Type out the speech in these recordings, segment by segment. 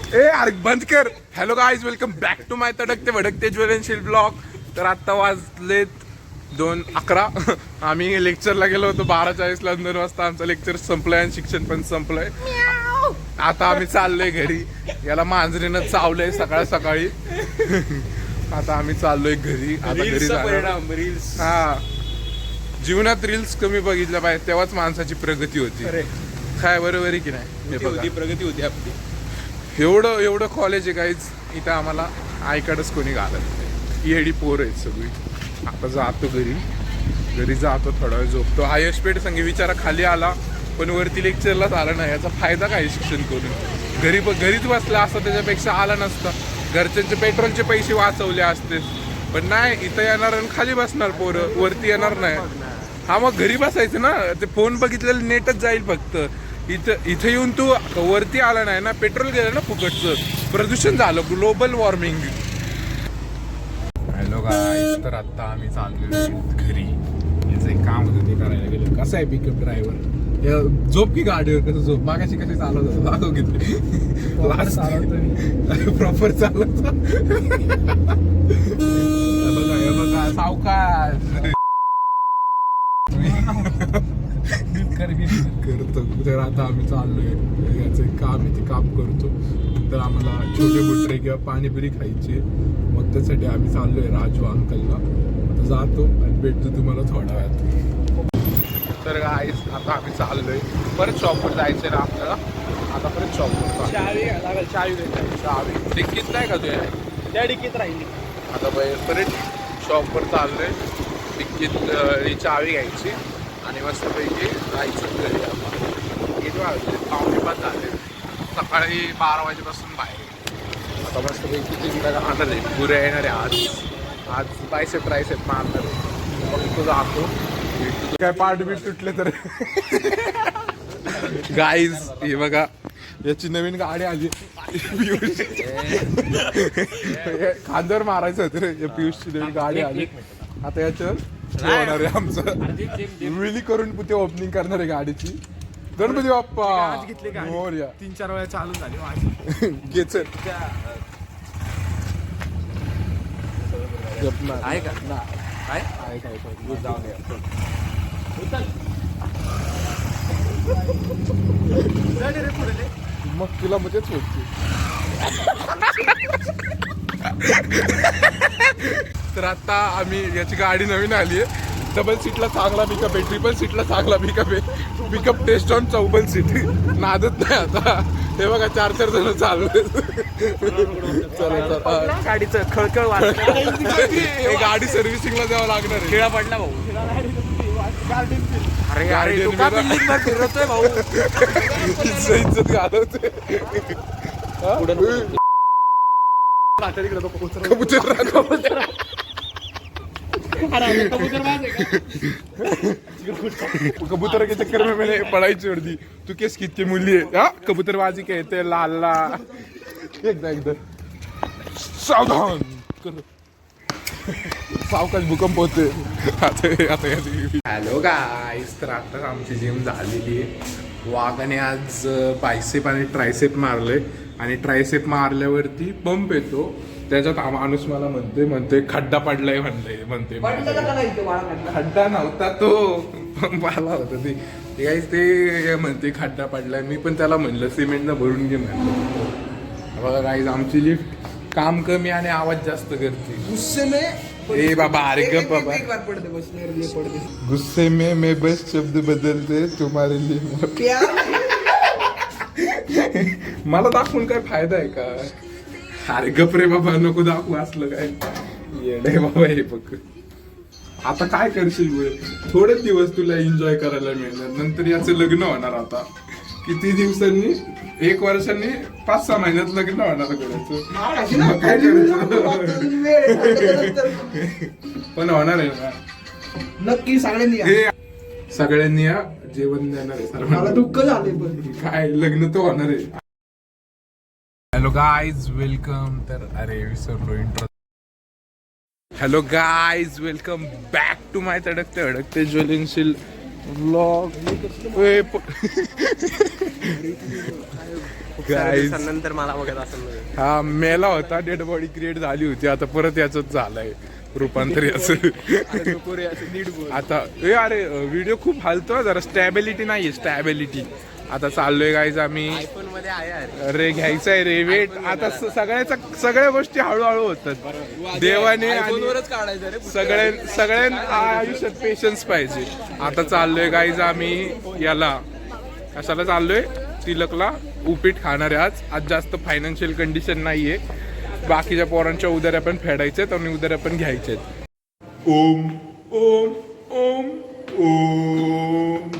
ए अरे बंद कर. Hello guys, welcome back to my तडकते भडकते ज्वलनशील ब्लॉग. तर आता वाजलेत 2:11. आम्ही लेक्चरला गेलो होतो 12:40ला. 2 वाजता आमचं लेक्चर संपलंय आणि शिक्षण पण संपलंय. आता आम्ही चाललोय घरी. याला मांजरीनं चावलंय सकाळ सकाळी. आता आम्ही चाललोय घरी. आता घरी रील्स. हा, जीवनात रील्स कमी बघितल्या पाहिजे, तेव्हाच माणसाची प्रगती होती. काय बरोबर आहे की नाही? प्रगती होती आपली. एवढं कॉलेज आहे काहीच. इथं आम्हाला आईकडंच कोणी घालत. येडी पोर आहेत सगळी. आता जातो घरी जातो, थोडा वेळ झोपतो. आयश पेठ संगे विचारा खाली आला, पण वरती लेक्चरलाच आला नाही. याचा फायदा काय शिक्षण करून? घरीच बसला असता त्याच्यापेक्षा आला नसता. घरच्यांचे पेट्रोलचे पैसे वाचवले असते. पण नाही, इथं येणार आणि खाली बसणार पोरं, वरती येणार नाही. हा, मग घरी बसायचं ना. ते फोन बघितलेलं नेटच जाईल फक्त. इथं येऊन तू वरती आला नाही ना, पेट्रोल गेलं ना फुकटचं, प्रदूषण झालं, ग्लोबल वॉर्मिंग. हॅलो गाईस, तर आता आम्ही चाललो घरी. याचं एक काम होतं ते करायला गेलो. कसं आहे पिकअप ड्रायव्हर? झोप की गाडीवर? कसं झोप? मागाशी कशी चालवत होतो दाखव किती प्रॉपर चालवतो. बघा सावकाश करतो. तर आता आम्ही चाललोय. याचं काम आहे, ते काम करतो. नंतर आम्हाला छोटे बुटरे किंवा पाणीपुरी खायची. मग त्यासाठी आम्ही चाललोय राजू अंकलला. आता जातो आणि भेटतो तुम्हाला थोड्या वेळात. तर गाईस, आता आम्ही चाललोय. परत शॉपवर जायचं ना आपल्याला. आता परत शॉपवर चावी डिक्कीत नाही का तुझ्या? त्या डिकीत राहिली. आता परत शॉपवर चाललोय. डिक्कीत चावी घ्यायची आणि मस्तपैकी जायचं घरी. आपण किती वाजले? 5:45 झाले. सकाळी 12 वाजेपासून बाहेर. आता मस्तपैकी तिकडे राहणार आहे. पुऱ्या येणार आहे आज बायसेप ट्रायसेप मारणार आहे. मग तो जातो. काय पार्ट बीट तुटले तर. गाईज हे बघा, याची नवीन गाडी आली. खांद्यावर मारायचं होतं रे. पियुषची नवीन गाडी आली. आता याच्यावर होणार आहे आमचं विली करून ते ओपनिंग करणार आहे गाडीची. गणपती बाप्पा घेतली मोरया. 3-4 वेळा चालू झाली. घेच आहे का? काय जाऊ द्या. मग तुला मध्येच होती. तर आता आम्ही याची गाडी नवीन आली आहे. डबल सीटला चांगला पिकअप आहे, ट्रिपल सीटला चांगला पिकअप आहे. पिकअप टेस्ट ऑन चौबल सीट. नादत नाही आता. हे बघा 4-4 जण चालू चला. गाडीचं खळखळ वाजलं. गाडी सर्व्हिसिंगला द्यावं लागणार आहे. खेळा पडला भाऊ. अरे तू का बिल्डिंग वर फिरतोय भाऊ? इज्जत घालवते. कबूतर के चक्कर में मैंने पढ़ाई छोड़ दी. तू केस कितनी मूल्य है? हाँ, कबूतरबाजी कहते लाला. एकदा सावधान कर. सावकाश भूकंप होते. हॅलो गाईस, तर आता आमची जिम झालेली आहे. वाघाने आज बायसेप आणि ट्रायसेप मारले. आणि ट्रायसेप मारल्यावरती पंप येतो. त्याच्यात माणूस मला म्हणते खड्डा पडलाय म्हणते. खड्डा नव्हता तो, पंप आला होता. ते काहीच ते म्हणते खड्डा पडलाय. मी पण त्याला म्हणलं सिमेंटनं भरून घे म्हणलं. बघा गाईज, आमची लिफ्ट काम कमी आणि आवाज जास्त करते. ए बाबा, अरे गप बाबा. गुस्से में मैं बस शब्द बदलते तुम्हारे लिए. मला दाखवून काय फायदा आहे का? अरे गप रे बाबा, नको दाखवू असलं काय. येडे बाबा हे बघ. आता काय करशील? थोडेच दिवस तुला एन्जॉय करायला मिळणार. नंतर याचं लग्न होणार. आता किती दिवसांनी? 1 वर्षांनी 5-6 महिन्यात लग्न होणार करायचं. काय करायचं? पण होणार आहे ना नक्की. सगळ्यांनी या जेवण देणार आहे सर्वांना. दुःख झाले पण काय, लग्न तर होणार आहे. Hello guys, welcome. तर अरे विसरलो intro. Hello guys, welcome back to my तडकते व्लॉग. Guys. नंतर मला बघत असेल हा मेला होता, डेड बॉडी क्रिएट झाली होती, आता परत याच झालंय रूपांतर याचं. आता अरे व्हिडिओ खूप हालतो जरा, स्टॅबिलिटी नाहीये, स्टॅबिलिटी. आता चाललोय गाईज आम्ही. आयफोन मध्ये आहे यार. अरे घ्यायचंय रे, वेट. आता सगळ्या गोष्टी हळूहळू होतात देवाने, आणि काढायचं रे. सगळ्या आयुष्यात पेशन्स पाहिजे. आता चाललोय गाईज आम्ही याला, कशाला चाललोय, तिलकला. उपीट खाणार आहे आज जास्त फायनान्शियल कंडिशन नाहीये. बाकीच्या पोरांच्या उदाऱ्या पण फेडायच्यात आणि उदाऱ्या पण घ्यायच्यात. ओम ओम ओम ओम.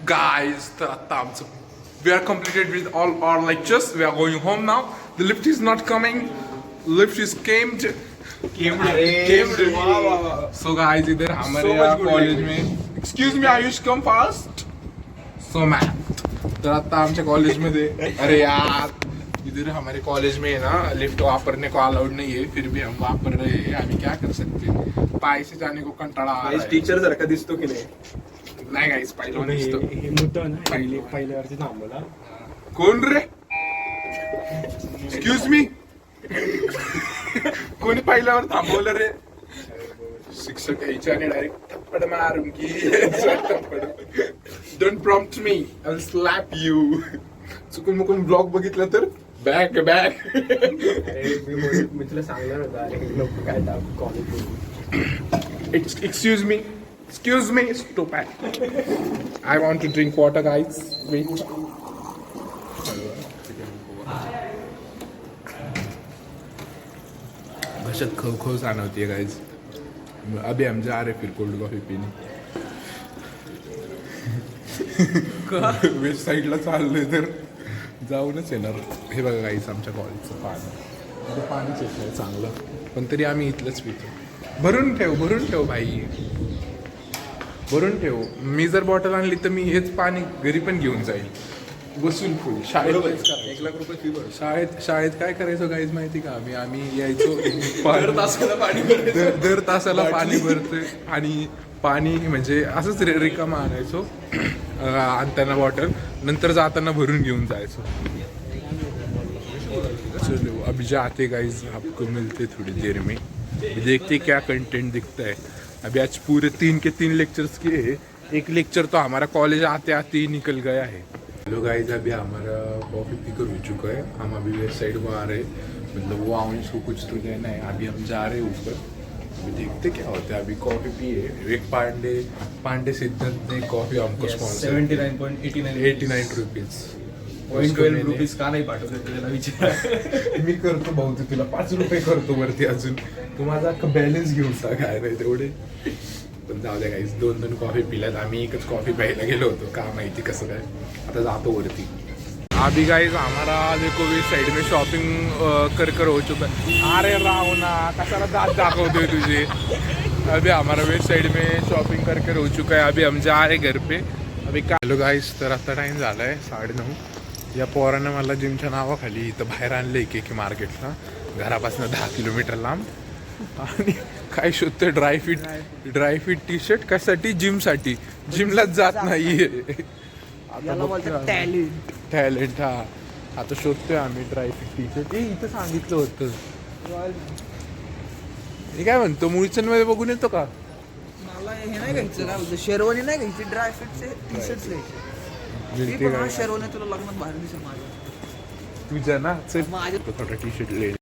Guys, तर आता आमचं we are completed with all our lectures. We are going home now. The lift is not coming. Lift is came. So guys, इधर हमारे कॉलेज में, excuse me, Ayush come fast. So math. तर आता आमच्या कॉलेजमध्ये, अरे यार, इधर हमारे कॉलेज में ना लिफ्ट वापरने को अलाउड नहीं है, फिर भी हम वापर रहे हैं. अभी क्या कर सकते हैं, पाय से जाने को कंटाळा आ रहा है. टीचर सारखा दिसतो की नाही. नाही गाईस, पहिलं दिसतो. हे मुद्दा ना पहिल्यावरती थांबवला. कोण रे, एक्सक्यूज मी, कोणी पहिल्यावर थांबवलं रे. शिक्षक यायचे आणि डायरेक्ट थप्पड मारून की don't prompt me, I will slap you. चुकून मुकून ब्लॉग बघितलं तर बॅक बॅक. मी तुला सांगणार होता काय college. Excuse me, excuse me, stupid. I want to drink water, guys. Wait. भशत खो जाणवती है गाइस. अभी हम जा रहे फिर कोल्ड कॉफी पीने. वेस्ट साईडला चाललोय तर जाऊनच येणार. हे बघा गाईस, आमच्या कॉलेजचं पाणी, पाणीच येत नाही चांगलं, पण तरी आम्ही इथलंच पितो. भरून ठेव भाई, भरून ठेव. मी जर बॉटल आणली तर मी हेच पाणी घरी पण घेऊन जाईल. बसून फुल शाळेत 1 लाख रुपये फी भर. शाळेत काय करायचो गाईज माहिती का, आम्ही यायचो दर तासाला पाणी भरतोय, आणि पाणी म्हणजे असंच रिकामा आणायचो आणताना बॉटल, नंतर जाताना भरून घेऊन जायचो. चलो अभी जाते गाइस, आपको मिलते थोड़ी देर में. देखते क्या कंटेंट दिखता है. अभी आज पूरे 3 के 3 लेक्चर्स किए हैं. एक लेक्चर तो हमारा कॉलेज आते आते ही निकल गया है. हेलो गाइस, अभी हमारा कॉफी पीकर हो चुका है. हम अभी वेस्ट साइड में आ रहे हैं, मतलब वो आउंस को कुछ तो देना है. अभी हम जा रहे हैं ऊपर, अभी देखते क्या होता है. अभी कॉफी पिए. एक पांडे सिद्धांत ने कॉफी हमको स्पॉन्सर 79.89 रुपीज. 0.12 रुपीज का नाही पाठवते त्याला विचार. मी करतो भाऊ, तू तुला 5 रुपये करतो वरती अजून. तू माझा अख्खा बॅलन्स घेऊन काय नाही तेवढे. पण जाऊ द्या गाईस, 2 कॉफी पिल्यात. आम्ही एकच कॉफी प्यायला गेलो होतो, का माहिती कसं काय. आता जातो वरती. अभी गाइस हमारा देखो वेस्ट साइड में शॉपिंग कर हो चुका है. अरे राव ना, कशाला दात दाखवतोय तुझे. अभी हमारा वेस्ट साइड में शॉपिंग कर हो चुका है. अभी हम जा रहे घर पे. अभी काय. हॅलो गाईस, तर आता टाइम झाला आहे 9:30. या पोरानं मला जिमच्या नावाखाली इथं बाहेर आणलं की मार्केटला, घरापासून 10 किलोमीटर लांब. आणि काय शोधतोय, ड्रायफिट टी शर्ट. कशासाठी, जिमसाठी. जिमलाच जात नाहीये. टॅलेंट. हा, आता शोधतोय आम्ही ड्रायफिट टी शर्ट. इथं सांगितलं होतं. हे काय म्हणतो, मुळचंद मध्ये बघून येतो का. मला हे नाही घ्यायचं का, शेरवानी नाही घ्यायची, ड्रायफ्रूटचे टी शर्ट घ्यायचे. शेरवानी तुला लग्नात बाहेर दिसत माझ्या. तुझ्या ना माझ्या थोडा टी शर्ट ले.